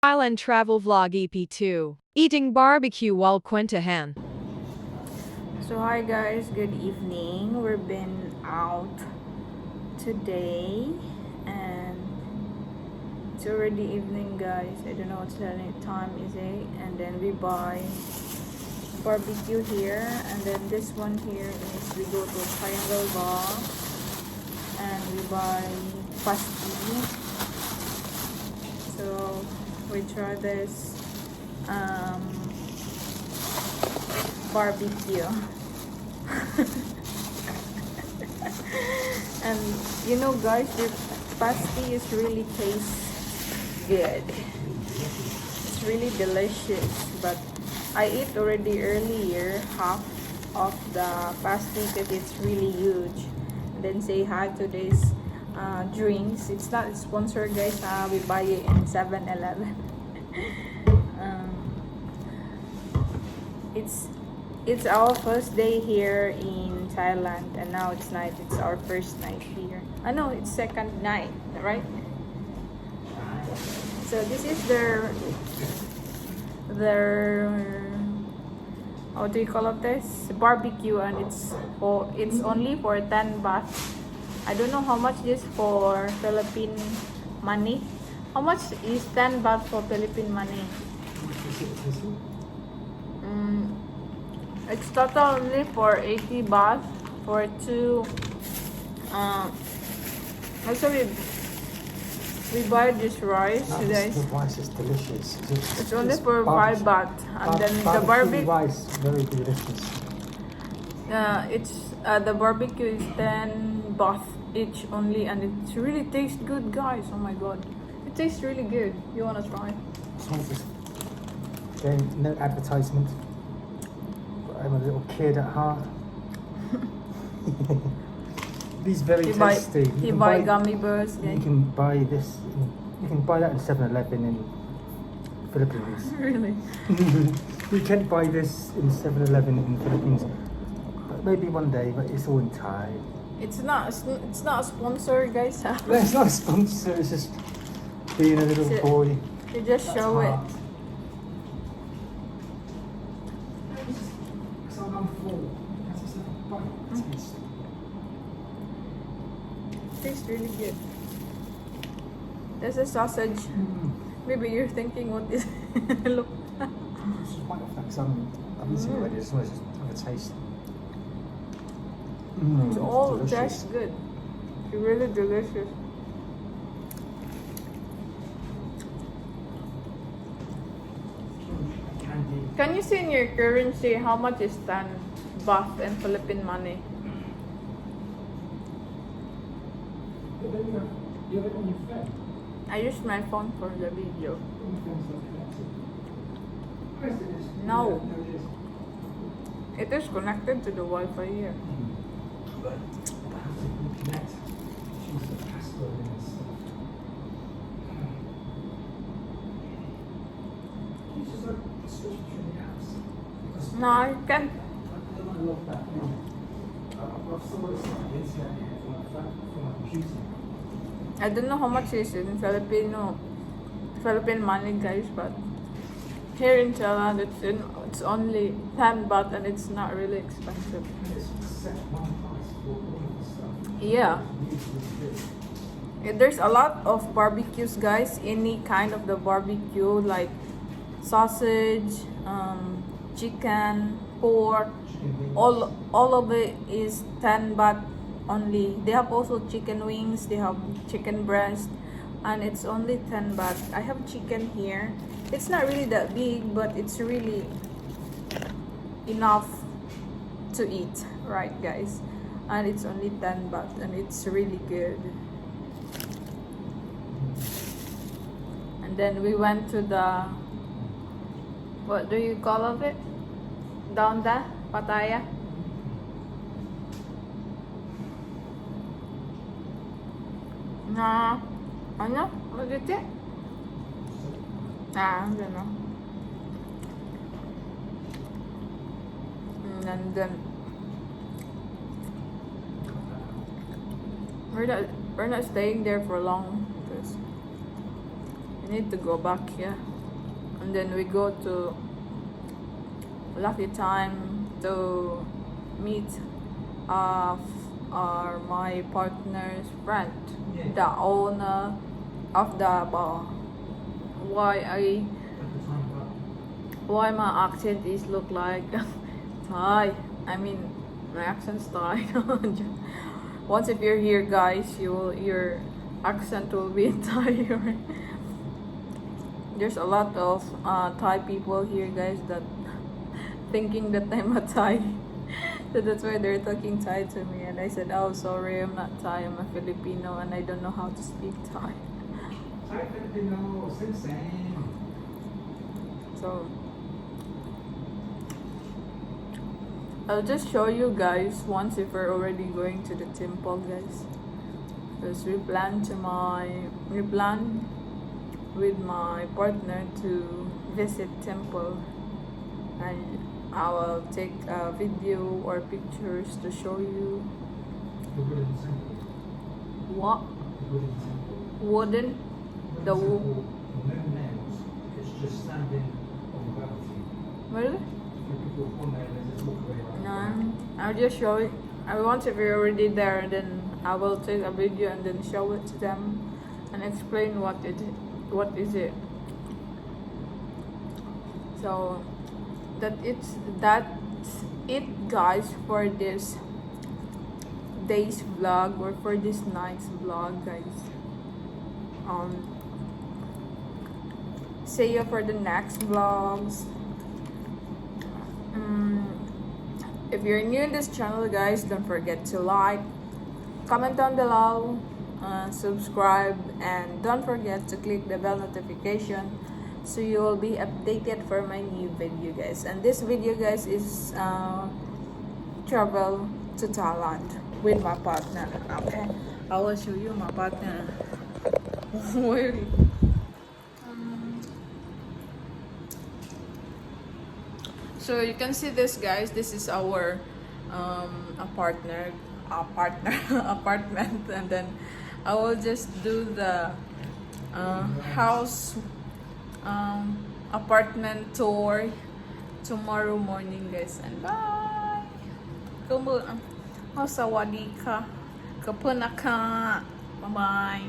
Thailand travel vlog EP2. Eating barbecue while Kwentuhan. So hi guys, good evening. We've been out today and it's already evening guys. I don't know what time is it. And then we buy barbecue here, and then this one here is we go to Triangle Bar and we buy pasty. So we try this barbecue. And you know guys, the pasty is really tastes good. It's really delicious, but I ate already earlier half of the pasty because it's really huge. And then say hi to this drinks. It's not sponsored guys, we buy it in 7-Eleven. It's our first day here in Thailand, and now it's night. It's our first night here. I know it's second night, right? So this is their how do you call it this? Barbecue, and it's only for 10 baht. I don't know how much this for Philippine money. How much is 10 baht for Philippine money? It's total only for 80 baht for two. Actually, we buy this rice today. The rice is delicious. It's only for 5 baht, and then the barbecue rice very delicious. The barbecue is 10 baht each only, and it really tastes good, guys. Oh my god, it tastes really good. You wanna try? Again, no advertisement. But I'm a little kid at heart. These very tasty. You buy gummy bears. You can buy this. You can buy that in 7-Eleven in Philippines. Really? You can buy this in 7-Eleven in Philippines. But maybe one day, but it's all in Thai. It's not sponsored, guys. No, it's not a sponsor. It's just being a little boy. You just show it. Tastes really good. There's a sausage. Maybe you're thinking, what is look. It's quite off that because I've been seeing already. I just want to have a taste. It's all delicious. just good. It's really delicious. Can you see in your currency how much is 10 baht in Philippine money? You have it on your phone? I used my phone for the video. No. It is connected to the Wi-Fi here. No, I can't. I don't know how much it is in Philippine money, guys, but here in Thailand it's only 10 baht, and it's not really expensive. Yeah. There's a lot of barbecues, guys. Any kind of the barbecue, like sausage, chicken, pork, all of it is 10 baht only. They have also chicken wings, they have chicken breast, and it's only 10 baht. I have chicken here. It's not really that big, but it's really enough to eat, right guys? And it's only 10 baht, and it's really good. And then we went to the, what do you call of it? Down there, Pattaya. Na, ano? What is it? I don't know. And then we're not staying there for long because we need to go back. Yeah. and then we go to Lucky Time to meet my partner's friend, the owner of the bar. Why my accent is look like Thai? I mean, my accent's Thai. Once if you're here, guys, your accent will be Thai. There's a lot of Thai people here, guys, that thinking that I'm a Thai. So that's why they're talking Thai to me, and I said, "Oh, sorry, I'm not Thai. I'm a Filipino, and I don't know how to speak Thai." Thai Filipino, same. So I'll just show you guys once if we're already going to the temple, guys. Because we plan with my partner to visit temple, and I will take a video or pictures to show you. What? Wooden? The wood? No nails. It's just standing on gravity. Really? People on there, they just walk away like No, I'll just show it. I want if you're already there, then I will take a video and then show it to them and explain what is it. So that's it, guys, for this day's vlog or for this night's vlog, guys. See you for the next vlogs. If you're new in this channel, guys, don't forget to like, comment down below, subscribe, and don't forget to click the bell notification so you will be updated for my new video, guys. And this video, guys, is travel to Thailand with my partner. Okay, I will show you my partner. Really. So you can see this, guys. This is our apartment, and then I will just do the house apartment tour tomorrow morning, guys. And bye. Sawasdee ka. Kapun ka. Bye bye.